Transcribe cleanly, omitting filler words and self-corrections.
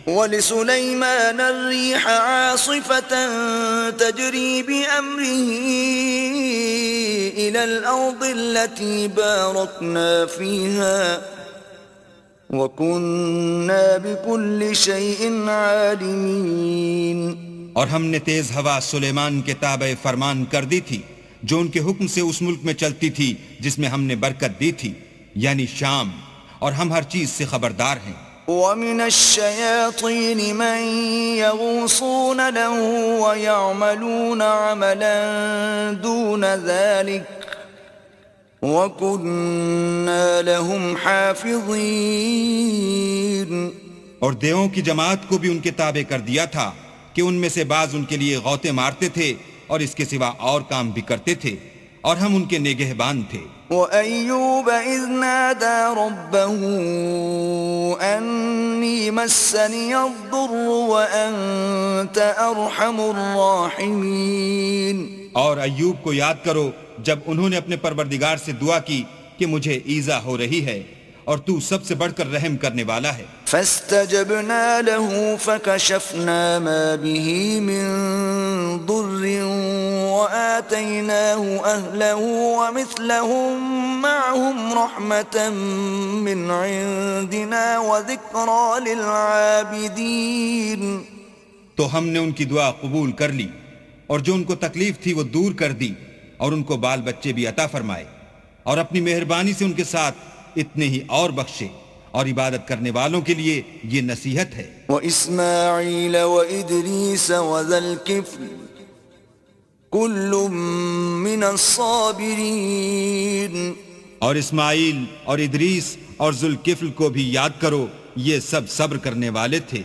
وَلِسُلَيْمَانَ الرِّيحَ عَاصِفَةً تَجْرِي بِأَمْرِهِ إِلَى الْأَرْضِ الَّتِي بَارَكْنَا فِيهَا وَكُنَّا بِكُلِّ شَيْءٍ عَالِمِينَ۔ اور ہم نے تیز ہوا سلیمان کے تابع فرمان کر دی تھی، جو ان کے حکم سے اس ملک میں چلتی تھی جس میں ہم نے برکت دی تھی، یعنی شام، اور ہم ہر چیز سے خبردار ہیں۔ وَمِنَ الشَّيَاطِينِ مَن يَغُوصُونَ لَهُ وَيَعْمَلُونَ عَمَلًا دُونَ ذَلِكَ وَكُنَّا لَهُمْ حَافِظِينَ۔ اور دیووں کی جماعت کو بھی ان کے تابع کر دیا تھا کہ ان میں سے بعض ان کے لیے غوطے مارتے تھے اور اس کے سوا اور کام بھی کرتے تھے، اور ہم ان کے نگہبان تھے۔ وَأَيُّوبَ إِذْ نَادَى رَبَّهُ أَنِّي مَسَّنِيَ الضُّرُّ وَأَنْتَ أَرْحَمُ الرَّاحِمِينَ۔ اور ایوب کو یاد کرو جب انہوں نے اپنے پروردگار سے دعا کی کہ مجھے ایذا ہو رہی ہے اور تو سب سے بڑھ کر رحم کرنے والا ہے۔ فَاسْتَجَبْنَا لَهُ فَكَشَفْنَا مَا بِهِ مِنْ ضُرٍّ وَآتَيْنَاهُ أَهْلَهُ وَمِثْلَهُمْ مَعَهُمْ رَحْمَةً مِّنْ عِنْدِنَا وَذِكْرَى لِلْعَابِدِينَ۔ تو ہم نے ان کی دعا قبول کر لی، اور جو ان کو تکلیف تھی وہ دور کر دی، اور ان کو بال بچے بھی عطا فرمائے، اور اپنی مہربانی سے ان کے ساتھ اتنے ہی اور بخشے، اور عبادت کرنے والوں کے لیے یہ نصیحت ہے۔ وَإِسْمَاعِيلَ وَإِدْرِيسَ وَذَا الْكِفْلِ كُلٌّ مِّنَ الصَّابِرِينَ۔ اور اسماعیل اور ادریس اور ذوالکفل کو بھی یاد کرو، یہ سب صبر کرنے والے تھے۔